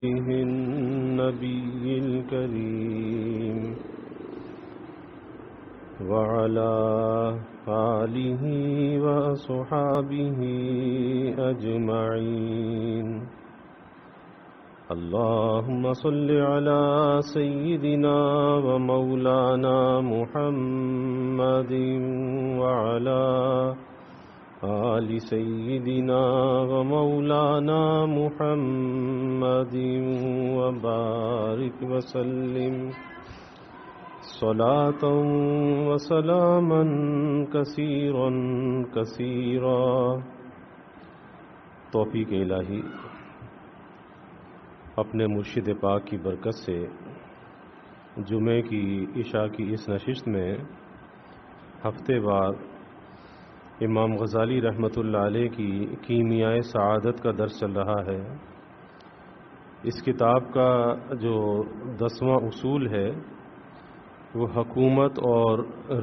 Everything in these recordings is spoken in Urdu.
النبي الكريم وعلى آله وصحابه أجمعين. اللهم صل على سيدنا ومولانا محمد وعلى آل سيدنا ومولانا محمد وبارك وسلم صلاة وسلاما كثيرا كثيرا. توفیق الہی اپنے مرشد پاک کی برکت سے جمعے کی عشاء کی اس نشست میں ہفتے وار امام غزالی رحمۃ اللہ علیہ کی کیمیائے سعادت کا درس چل رہا ہے. اس کتاب کا جو 10واں اصول ہے وہ حکومت اور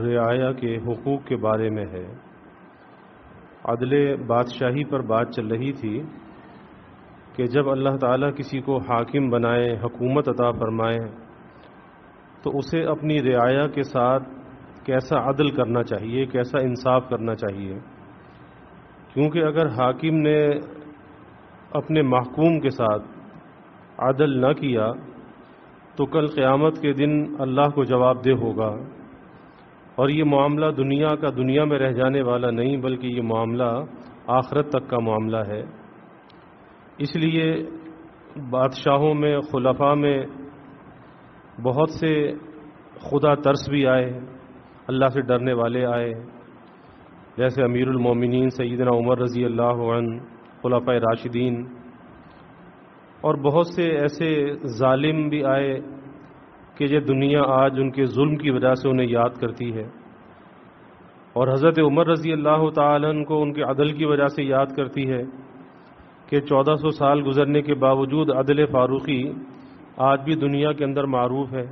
رعایا کے حقوق کے بارے میں ہے. عدل بادشاہی پر بات چل رہی تھی کہ جب اللہ تعالیٰ کسی کو حاکم بنائے، حکومت عطا فرمائے، تو اسے اپنی رعایا کے ساتھ کیسا عدل کرنا چاہیے، کیسا انصاف کرنا چاہیے. کیونکہ اگر حاکم نے اپنے محکوم کے ساتھ عدل نہ کیا تو کل قیامت کے دن اللہ کو جواب دہ ہوگا. اور یہ معاملہ دنیا میں رہ جانے والا نہیں، بلکہ یہ معاملہ آخرت تک کا معاملہ ہے. اس لیے بادشاہوں میں، خلفاء میں بہت سے خدا ترس بھی آئے، اللہ سے ڈرنے والے آئے، جیسے امیر المومنین سیدنا عمر رضی اللہ عنہ، خلفائے راشدین، اور بہت سے ایسے ظالم بھی آئے کہ یہ دنیا آج ان کے ظلم کی وجہ سے انہیں یاد کرتی ہے، اور حضرت عمر رضی اللہ تعالیٰ عنہ کو ان کے عدل کی وجہ سے یاد کرتی ہے کہ 1400 سال گزرنے کے باوجود عدل فاروقی آج بھی دنیا کے اندر معروف ہے.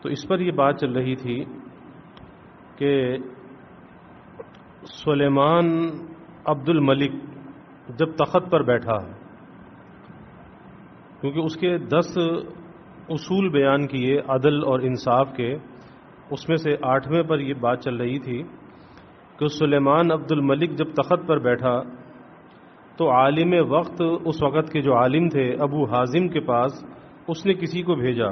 تو اس پر یہ بات چل رہی تھی کہ سلیمان عبد الملک جب تخت پر بیٹھا، کیونکہ اس کے 10 اصول بیان کیے عدل اور انصاف کے، اس میں سے 8ویں پر یہ بات چل رہی تھی کہ سلیمان عبد الملک جب تخت پر بیٹھا تو عالم وقت، اس وقت کے جو عالم تھے ابو حازم کے پاس اس نے کسی کو بھیجا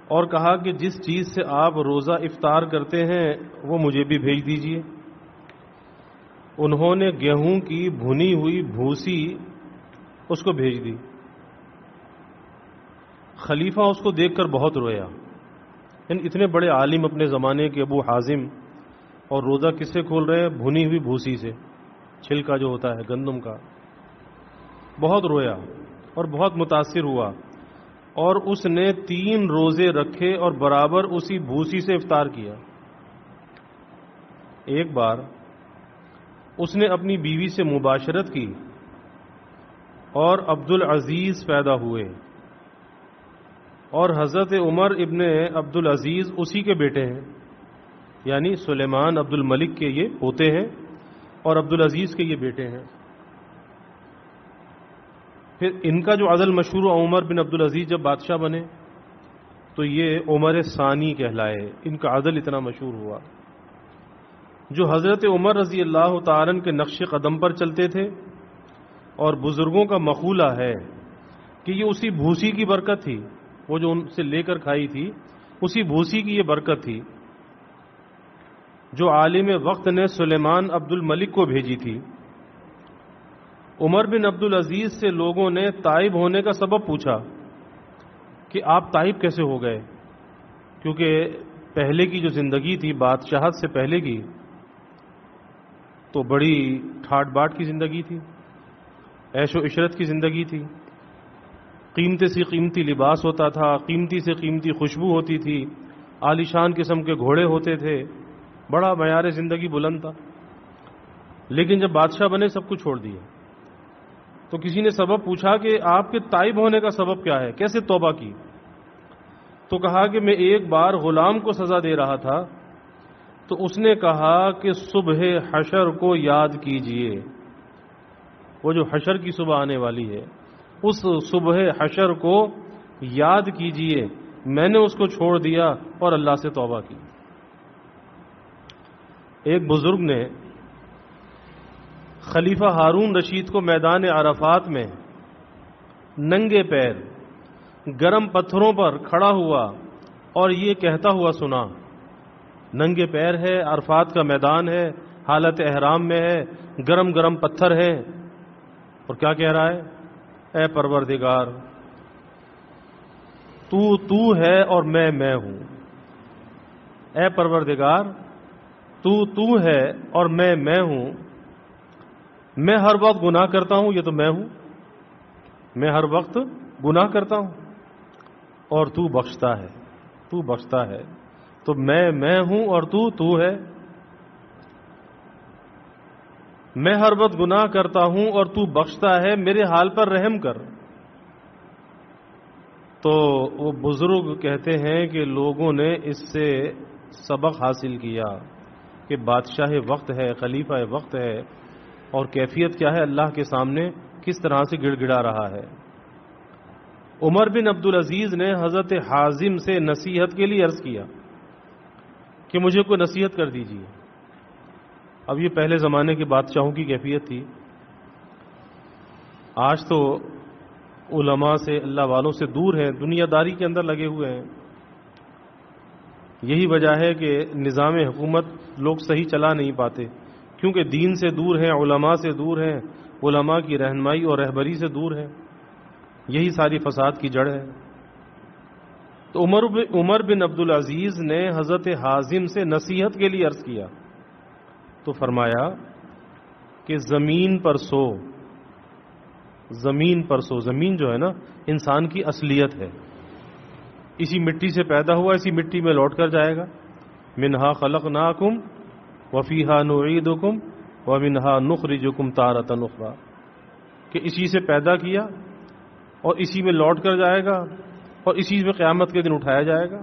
اور کہا کہ جس چیز سے آپ روزہ افطار کرتے ہیں وہ مجھے بھی بھیج دیجئے. انہوں نے گیہوں کی بھنی ہوئی بھوسی اس کو بھیج دی. خلیفہ اس کو دیکھ کر بہت رویا. اتنے بڑے عالم اپنے زمانے کے ابو حازم، اور روزہ کس سے کھول رہے ہیں؟ بھنی ہوئی بھوسی سے، چھلکا جو ہوتا ہے گندم کا. بہت رویا اور بہت متاثر ہوا، اور اس نے 3 روزے رکھے اور برابر اسی بھوسی سے افطار کیا. ایک بار اس نے اپنی بیوی سے مباشرت کی اور عبدالعزیز پیدا ہوئے، اور حضرت عمر ابن عبدالعزیز اسی کے بیٹے ہیں، یعنی سلیمان عبد الملک کے یہ پوتے ہیں اور عبدالعزیز کے یہ بیٹے ہیں. پھر ان کا جو عدل مشہور ہوا، عمر بن عبدالعزیز جب بادشاہ بنے تو یہ عمر ثانی کہلائے. ان کا عدل اتنا مشہور ہوا. جو حضرت عمر رضی اللہ تعالیٰ عنہ کے نقش قدم پر چلتے تھے، اور بزرگوں کا مقولہ ہے کہ یہ اسی بھوسی کی برکت تھی، وہ جو ان سے لے کر کھائی تھی اسی بھوسی کی یہ برکت تھی جو عالم وقت نے سلیمان عبد الملک کو بھیجی تھی. عمر بن عبدالعزیز سے لوگوں نے تائب ہونے کا سبب پوچھا کہ آپ تائب کیسے ہو گئے، کیونکہ پہلے کی جو زندگی تھی بادشاہت سے پہلے کی تو بڑی ٹھاٹ باٹ کی زندگی تھی، عیش و عشرت کی زندگی تھی. قیمتی سے قیمتی لباس ہوتا تھا، قیمتی سے قیمتی خوشبو ہوتی تھی، عالیشان قسم کے گھوڑے ہوتے تھے، بڑا معیار زندگی بلند تھا. لیکن جب بادشاہ بنے سب کچھ چھوڑ دیا. تو کسی نے سبب پوچھا کہ آپ کے تائب ہونے کا سبب کیا ہے، کیسے توبہ کی؟ تو کہا کہ میں ایک بار غلام کو سزا دے رہا تھا تو اس نے کہا کہ صبح حشر کو یاد کیجئے. وہ جو حشر کی صبح آنے والی ہے اس صبح حشر کو یاد کیجئے، میں نے اس کو چھوڑ دیا اور اللہ سے توبہ کی۔ ایک بزرگ نے خلیفہ ہارون رشید کو میدان عرفات میں ننگے پیر گرم پتھروں پر کھڑا ہوا اور یہ کہتا ہوا سنا، ننگے پیر ہے، عرفات کا میدان ہے، حالت احرام میں ہے، گرم گرم پتھر ہے، اور کیا کہہ رہا ہے؟ اے پروردگار، تو ہے اور میں ہوں۔ اے پروردگار، تو ہے اور میں ہوں۔ میں ہر وقت گناہ کرتا ہوں، یہ تو میں ہوں، میں ہر وقت گناہ کرتا ہوں، اور تو بخشتا ہے، تو میں ہوں اور تو ہے۔ میں ہر وقت گناہ کرتا ہوں اور تو بخشتا ہے، میرے حال پر رحم کر۔ تو وہ بزرگ کہتے ہیں کہ لوگوں نے اس سے سبق حاصل کیا کہ بادشاہ وقت ہے، خلیفہ وقت ہے، اور کیفیت کیا ہے، اللہ کے سامنے کس طرح سے گڑ گڑا رہا ہے۔ عمر بن عبدالعزیز نے حضرت حازم سے نصیحت کے لیے عرض کیا کہ مجھے کوئی نصیحت کر دیجیے۔ اب یہ پہلے زمانے کے بادشاہوں کی کیفیت تھی، آج تو علماء سے، اللہ والوں سے دور ہیں، دنیا داری کے اندر لگے ہوئے ہیں۔ یہی وجہ ہے کہ نظام حکومت لوگ صحیح چلا نہیں پاتے، کیونکہ دین سے دور ہیں، علماء سے دور ہیں، علماء کی رہنمائی اور رہبری سے دور ہیں۔ یہی ساری فساد کی جڑ ہے۔ تو عمر بن عبدالعزیز نے حضرت حازم سے نصیحت کے لیے عرض کیا تو فرمایا کہ زمین پر سو، زمین جو ہے نا انسان کی اصلیت ہے، اسی مٹی سے پیدا ہوا، اسی مٹی میں لوٹ کر جائے گا۔ منہا خلقناکم وفیہا نعیدکم ومنہا نخرجکم تارۃ اخری، کہ اسی سے پیدا کیا اور اسی میں لوٹ کر جائے گا اور اسی میں قیامت کے دن اٹھایا جائے گا۔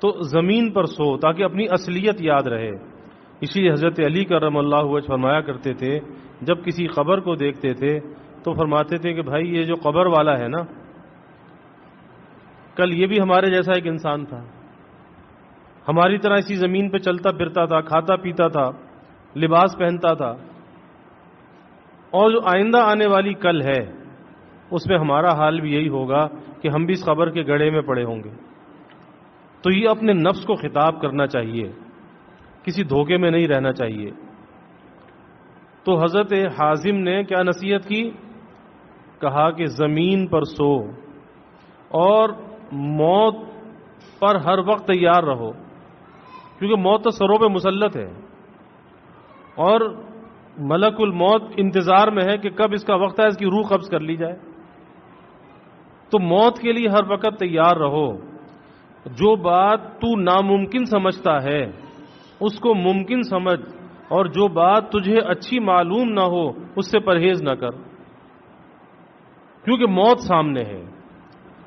تو زمین پر سو تاکہ اپنی اصلیت یاد رہے۔ اسی لیے حضرت علی کرم اللہ وجہ فرمایا کرتے تھے، جب کسی قبر کو دیکھتے تھے تو فرماتے تھے کہ بھائی یہ جو قبر والا ہے نا، کل یہ بھی ہمارے جیسا ایک انسان تھا، ہماری طرح اسی زمین پہ چلتا پھرتا تھا، کھاتا پیتا تھا، لباس پہنتا تھا، اور جو آئندہ آنے والی کل ہے اس میں ہمارا حال بھی یہی ہوگا کہ ہم بھی اس قبر کے گڑھے میں پڑے ہوں گے۔ تو یہ اپنے نفس کو خطاب کرنا چاہیے، کسی دھوکے میں نہیں رہنا چاہیے۔ تو حضرت حازم نے کیا نصیحت کی؟ کہا کہ زمین پر سو اور موت پر ہر وقت تیار رہو، کیونکہ موت تو سروں پہ مسلط ہے اور ملک الموت انتظار میں ہے کہ کب اس کا وقت ہے، اس کی روح قبض کر لی جائے۔ تو موت کے لیے ہر وقت تیار رہو۔ جو بات تو ناممکن سمجھتا ہے اس کو ممکن سمجھ، اور جو بات تجھے اچھی معلوم نہ ہو اس سے پرہیز نہ کر، کیونکہ موت سامنے ہے۔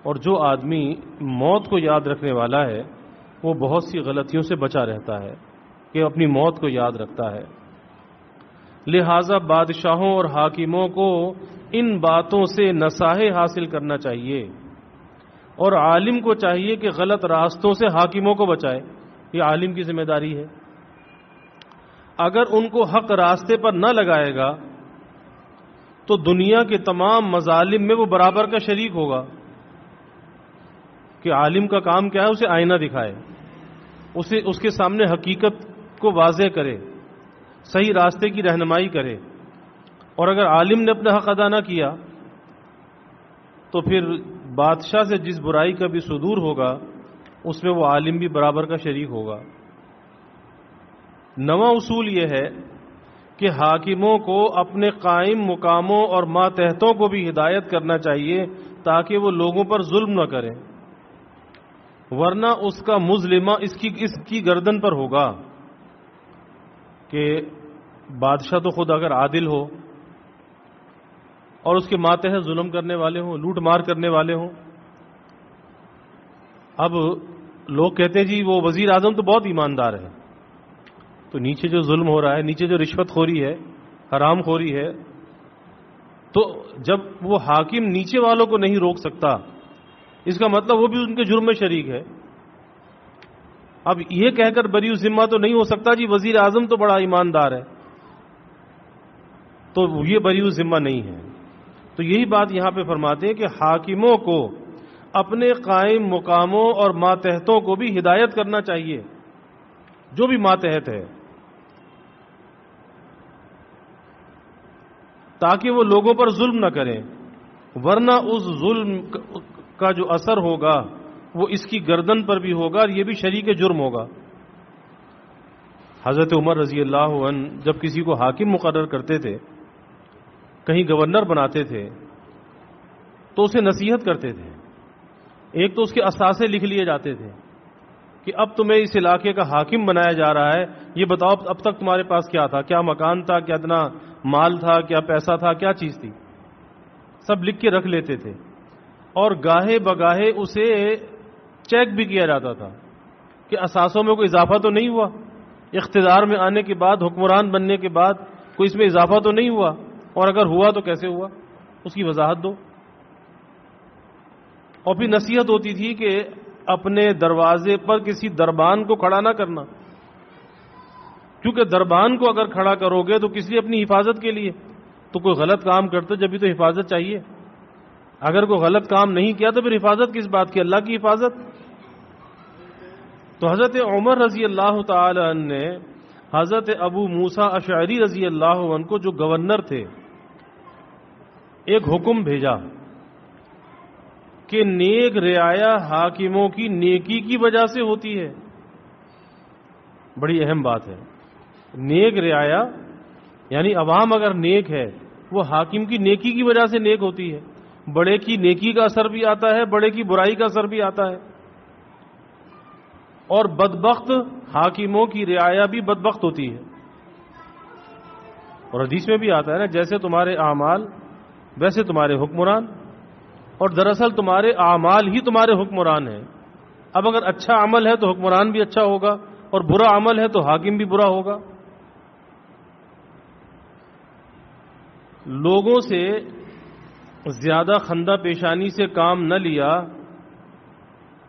اور جو آدمی موت کو یاد رکھنے والا ہے وہ بہت سی غلطیوں سے بچا رہتا ہے، کہ اپنی موت کو یاد رکھتا ہے۔ لہذا بادشاہوں اور حاکموں کو ان باتوں سے نصاحت حاصل کرنا چاہیے، اور عالم کو چاہیے کہ غلط راستوں سے حاکموں کو بچائے، یہ عالم کی ذمہ داری ہے۔ اگر ان کو حق راستے پر نہ لگائے گا تو دنیا کے تمام مظالم میں وہ برابر کا شریک ہوگا۔ کہ عالم کا کام کیا ہے؟ اسے آئینہ دکھائے، اس کے سامنے حقیقت کو واضح کرے، صحیح راستے کی رہنمائی کرے۔ اور اگر عالم نے اپنا حق ادا نہ کیا تو پھر بادشاہ سے جس برائی کا بھی صدور ہوگا اس میں وہ عالم بھی برابر کا شریک ہوگا۔ نواں اصول یہ ہے کہ حاکموں کو اپنے قائم مقاموں اور ماتحتوں کو بھی ہدایت کرنا چاہیے تاکہ وہ لوگوں پر ظلم نہ کریں، ورنہ اس کا مظلمہ اس کی گردن پر ہوگا۔ کہ بادشاہ تو خود اگر عادل ہو اور اس کے ماتحت ظلم کرنے والے ہوں، لوٹ مار کرنے والے ہوں۔ اب لوگ کہتے ہیں جی وہ وزیر اعظم تو بہت ایماندار ہے، تو نیچے جو ظلم ہو رہا ہے، نیچے جو رشوت خوری ہے، حرام خوری ہے، تو جب وہ حاکم نیچے والوں کو نہیں روک سکتا، اس کا مطلب وہ بھی ان کے جرم میں شریک ہے۔ اب یہ کہہ کر بری الذمہ تو نہیں ہو سکتا جی وزیر اعظم تو بڑا ایماندار ہے، تو یہ بری الذمہ نہیں ہے۔ تو یہی بات یہاں پہ فرماتے ہیں کہ حاکموں کو اپنے قائم مقاموں اور ماتحتوں کو بھی ہدایت کرنا چاہیے، جو بھی ماتحت ہے، تاکہ وہ لوگوں پر ظلم نہ کریں، ورنہ اس ظلم کا جو اثر ہوگا وہ اس کی گردن پر بھی ہوگا اور یہ بھی شریک جرم ہوگا۔ حضرت عمر رضی اللہ عنہ جب کسی کو حاکم مقرر کرتے تھے، کہیں گورنر بناتے تھے، تو اسے نصیحت کرتے تھے۔ ایک تو اس کے اثاثے لکھ لیے جاتے تھے کہ اب تمہیں اس علاقے کا حاکم بنایا جا رہا ہے، یہ بتاؤ اب تک تمہارے پاس کیا تھا، کیا مکان تھا، کیا اتنا مال تھا، کیا پیسہ تھا، کیا چیز تھی، سب لکھ کے رکھ لیتے تھے، اور گاہے بگاہے اسے چیک بھی کیا جاتا تھا کہ اثاثوں میں کوئی اضافہ تو نہیں ہوا، اقتدار میں آنے کے بعد، حکمران بننے کے بعد کوئی اس میں اضافہ تو نہیں ہوا، اور اگر ہوا تو کیسے ہوا، اس کی وضاحت دو۔ اور پھر نصیحت ہوتی تھی کہ اپنے دروازے پر کسی دربان کو کھڑا نہ کرنا، کیونکہ دربان کو اگر کھڑا کرو گے تو کس لیے؟ اپنی حفاظت کے لیے۔ تو کوئی غلط کام کرتے جب بھی تو حفاظت چاہیے، اگر کوئی غلط کام نہیں کیا تو پھر حفاظت کس بات کی؟ اللہ کی حفاظت۔ تو حضرت عمر رضی اللہ تعالی عنہ نے حضرت ابو موسیٰ اشعری رضی اللہ عنہ کو، جو گورنر تھے، ایک حکم بھیجا کہ نیک رعایا حاکموں کی نیکی کی وجہ سے ہوتی ہے۔ بڑی اہم بات ہے۔ نیک رعایا یعنی عوام اگر نیک ہے وہ حاکم کی نیکی کی وجہ سے نیک ہوتی ہے۔ بڑے کی نیکی کا اثر بھی آتا ہے، بڑے کی برائی کا اثر بھی آتا ہے، اور بدبخت حاکموں کی رعایا بھی بدبخت ہوتی ہے۔ اور حدیث میں بھی آتا ہے نا، جیسے تمہارے اعمال ویسے تمہارے حکمران، اور دراصل تمہارے اعمال ہی تمہارے حکمران ہیں۔ اب اگر اچھا عمل ہے تو حکمران بھی اچھا ہوگا، اور برا عمل ہے تو حاکم بھی برا ہوگا۔ لوگوں سے زیادہ خندہ پیشانی سے کام نہ لیا،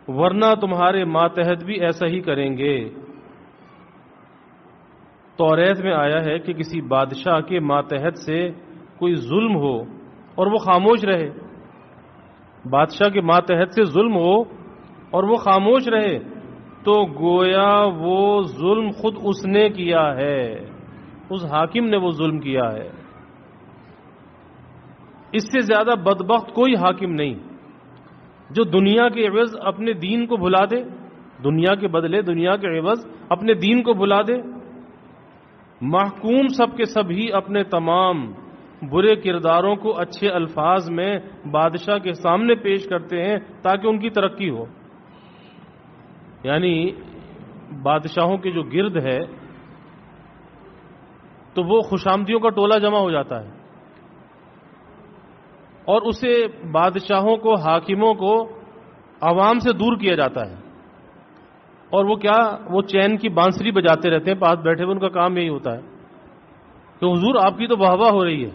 ورنہ تمہارے ماتحت بھی ایسا ہی کریں گے۔ توریت میں آیا ہے کہ کسی بادشاہ کے ماتحت سے کوئی ظلم ہو اور وہ خاموش رہے، بادشاہ کے ماتحت سے ظلم ہو اور وہ خاموش رہے، تو گویا وہ ظلم خود اس نے کیا ہے، اس حاکم نے وہ ظلم کیا ہے۔ اس سے زیادہ بدبخت کوئی حاکم نہیں جو دنیا کے عوض اپنے دین کو بھلا دے، دنیا کے بدلے دنیا کے عوض اپنے دین کو بھلا دے۔ محکوم سب کے سب ہی اپنے تمام برے کرداروں کو اچھے الفاظ میں بادشاہ کے سامنے پیش کرتے ہیں تاکہ ان کی ترقی ہو۔ یعنی بادشاہوں کے جو گرد ہے تو وہ خوشامدیوں کا ٹولہ جمع ہو جاتا ہے، اور اسے بادشاہوں کو، حاکموں کو عوام سے دور کیا جاتا ہے، اور وہ کیا، وہ چین کی بانسری بجاتے رہتے ہیں، پاس بیٹھے ہوئے ان کا کام یہی ہوتا ہے کہ حضور آپ کی تو واہ واہ ہو رہی ہے،